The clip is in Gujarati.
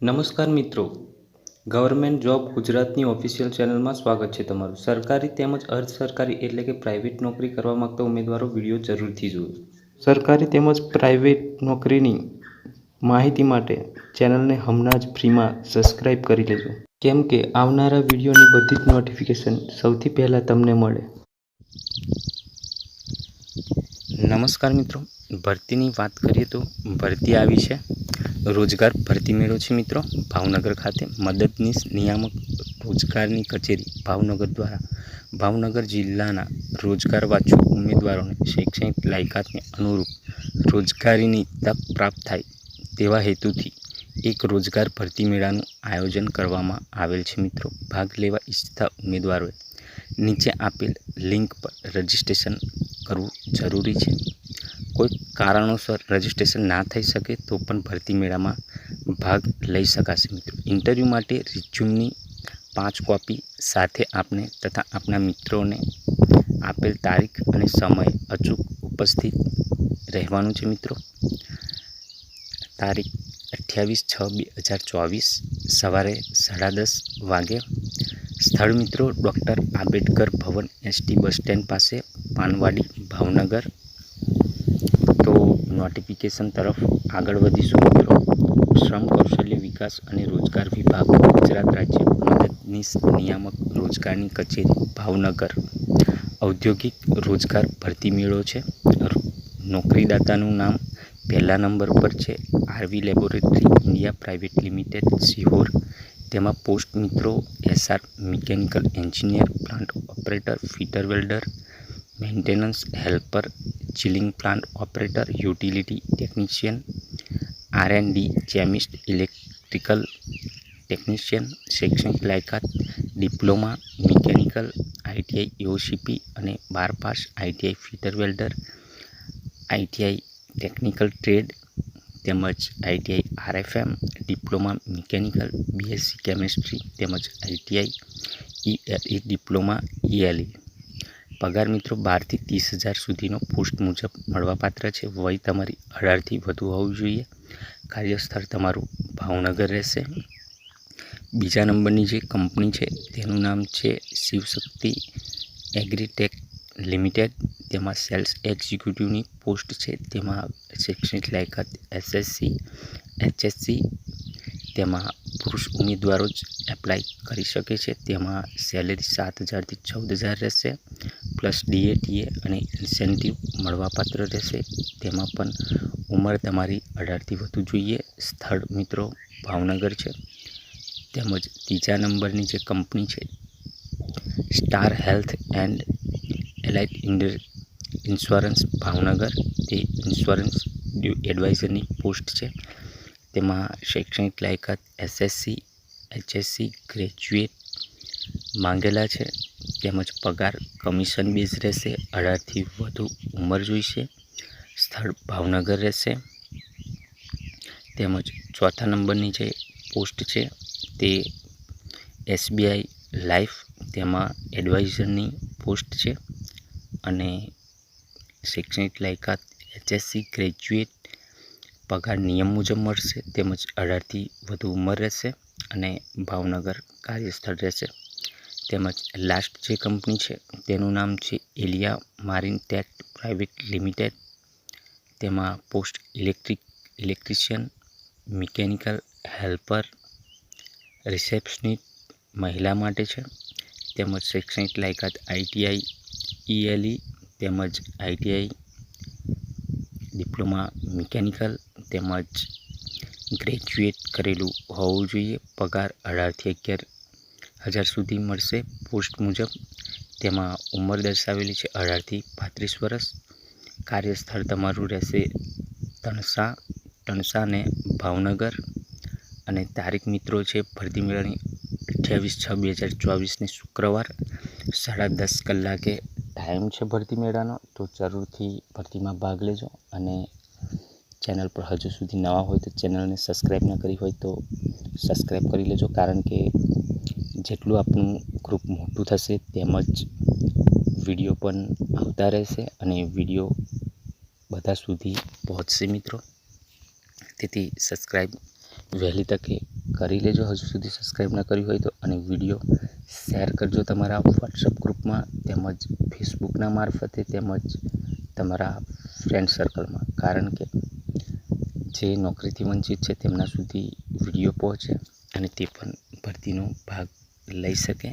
નમસ્કાર મિત્રો, ગવર્મેન્ટ જોબ ગુજરાતની ઓફિશિયલ ચેનલમાં સ્વાગત છે તમારું। સરકારી તેમજ અર્ધ સરકારી એટલે કે પ્રાઇવેટ નોકરી કરવા માંગતા ઉમેદવારો વિડીયો જરૂરથી જુઓ। સરકારી તેમજ પ્રાઇવેટ નોકરીની માહિતી માટે ચેનલને હમણાં જ ફ્રીમાં સબસ્ક્રાઇબ કરી લેજો, કેમ કે આવનારા વિડીયોની બધી જ નોટિફિકેશન સૌથી પહેલાં તમને મળે। નમસ્કાર મિત્રો, ભરતીની વાત કરીએ તો ભરતી આવી છે। રોજગાર ભરતી મેળો છે મિત્રો, ભાવનગર ખાતે મદદનીશ નિયામક રોજગારની કચેરી ભાવનગર દ્વારા ભાવનગર જિલ્લાના રોજગાર વાંચુ ઉમેદવારોને શૈક્ષણિક લાયકાતને અનુરૂપ રોજગારીની તક પ્રાપ્ત થાય તેવા હેતુથી એક રોજગાર ભરતી મેળાનું આયોજન કરવામાં આવેલ છે મિત્રો। ભાગ લેવા ઈચ્છતા ઉમેદવારોએ નીચે આપેલ લિંક પર રજીસ્ટ્રેશન કરવું જરૂરી છે। કોઈ કારણોસર રજીસ્ટ્રેશન ના થઈ શકે તો પણ ભરતી મેળામાં ભાગ લઈ શકાશે મિત્રો। ઇન્ટરવ્યૂ માટે રિઝ્યુમની 5 કોપી સાથે આપને તથા આપના મિત્રોને આપેલ તારીખ અને સમયે અચૂક ઉપસ્થિત રહેવાનું છે મિત્રો। તારીખ 28/6/2024 સવારે 10:30 વાગે। સ્થળ મિત્રો ડૉક્ટર આંબેડકર ભવન એસટી બસ સ્ટેન્ડ પાસે, પાનવાડી, ભાવનગર। તો નોટિફિકેશન તરફ આગળ વધીશું મિત્રો। શ્રમ કૌશલ્ય વિકાસ અને રોજગાર વિભાગ, ગુજરાત રાજ્ય મદદનીશ નિયામક રોજગારની કચેરી ભાવનગર ઔદ્યોગિક રોજગાર ભરતી મેળો છે। નોકરીદાતાનું નામ પહેલા નંબર પર છે RV laboratory India private limited Sihor. તેમાં પોસ્ટ મિત્રો SR mechanical engineer, plant operator, fitter welder, maintenance helper, chilling plant operator, utility technician, R&D chemist, electrical technician. શૈક્ષણિક લાયકાત ડિપ્લોમા મિકેનિકલ, આઈટીઆઈ એઓસીપી અને 12 pass, ITI fitter welder, ITI technical trade તેમજ ITI RFM, diploma mechanical, BSc chemistry તેમજ આઈટીઆઈ ઈએલઈ ડિપ્લોમા ઈએલઈ। પગાર મિત્રો 12 થી 30,000 સુધીનો પોસ્ટ મુજબ મળવાપાત્ર છે। વય તમારી 18 થી વધુ હોવું જોઈએ। કાર્યસ્થળ તમારું ભાવનગર રહેશે। બીજા નંબરની જે કંપની છે તેનું નામ છે શિવશક્તિ એગ્રીટેક લિમિટેડ। તેમાં સેલ્સ એક્ઝિક્યુટિવની પોસ્ટ છે। તેમાં શૈક્ષણિક લાયકાત એસએસસી એચએસસી। તેમાં પુરુષ ઉમેદવારો જ એપ્લાય કરી શકે છે। તેમાં સેલેરી 7,000 થી 14,000 રહેશે, પ્લસ ડીએટીએ અને ઇન્સેન્ટિવ મળવાપાત્ર રહેશે। તેમાં પણ ઉંમર તમારી 18 થી વધુ જોઈએ। સ્થળ મિત્રો ભાવનગર છે। તેમજ ત્રીજા નંબરની જે કંપની છે star health and allied insurance Bhavnagar, તે ઇન્સ્યોરન્સ એડવાઇઝરની પોસ્ટ છે। તેમાં શૈક્ષણિક લાયકાત એસએસસી એચએસસી ગ્રેજ્યુએટ માંગેલા છે। તેમજ પગાર કમિશન બેઝ રહેશે। 18 થી વધુ ઉંમર જોઈશે। સ્થળ ભાવનગર રહેશે। તેમજ ચોથા નંબરની જે પોસ્ટ છે તે એસબીઆઈ લાઈફ, તેમાં એડવાઇઝરની પોસ્ટ છે અને શૈક્ષણિક લાયકાત એચએસસી ગ્રેજ્યુએટ। પગાર નિયમ મુજબ મળશે તેમજ 18 થી વધુ ઉંમર રહેશે અને ભાવનગર કાર્યસ્થળ રહેશે। તેમજ લાસ્ટ જે કંપની છે તેનું નામ છે Aliya marine tech private limited. તેમાં post electrician, mechanical helper, receptionist મહિલા માટે છે। તેમજ શૈક્ષણિક લાયકાત આઈટીઆઈ ઈએલઈ તેમજ આઈટીઆઈ ડિપ્લોમા મિકેનિકલ તેમજ ગ્રેજ્યુએટ કરેલું હોવું જોઈએ। પગાર 18 થી 11,000 સુધી મળશે પોસ્ટ મુજબ। તેમાં ઉંમર દર્શાવેલી છે 18 થી 35 વર્ષ। કાર્યસ્થળ તમારું રહેશે તણસા ને ભાવનગર। અને તારીખ મિત્રો છે ભરતી મેળાની 28/6/2024 શુક્રવાર 10:30 કલાકે ટાઈમ છે ભરતી મેળાનો। તો જરૂરથી ભરતીમાં ભાગ લેજો અને ચેનલ પર હજુ સુધી નવા હોય તો ચેનલને સબસ્ક્રાઈબ ન કરી હોય તો સબસ્ક્રાઈબ કરી લેજો, કારણ કે જેટલું આપણું ગ્રુપ મોટું થશે તેમજ વિડીયો પણ આવતા રહેશે અને વિડીયો બધા સુધી પહોંચશે મિત્રો। તેથી સબસ્ક્રાઈબ વહેલી તકે કરી લેજો હજુ સુધી સબસ્ક્રાઈબ ન કર્યું હોય તો, અને વિડીયો શેર કરજો તમારા વોટ્સઅપ ગ્રુપમાં તેમજ ફેસબુકના મારફતે તેમજ તમારા ફ્રેન્ડ સર્કલમાં, કારણ કે જે નોકરીથી વંચિત છે તેમના સુધી વિડીયો પહોંચે અને તે પણ ભરતીનો ભાગ લઈ શકે.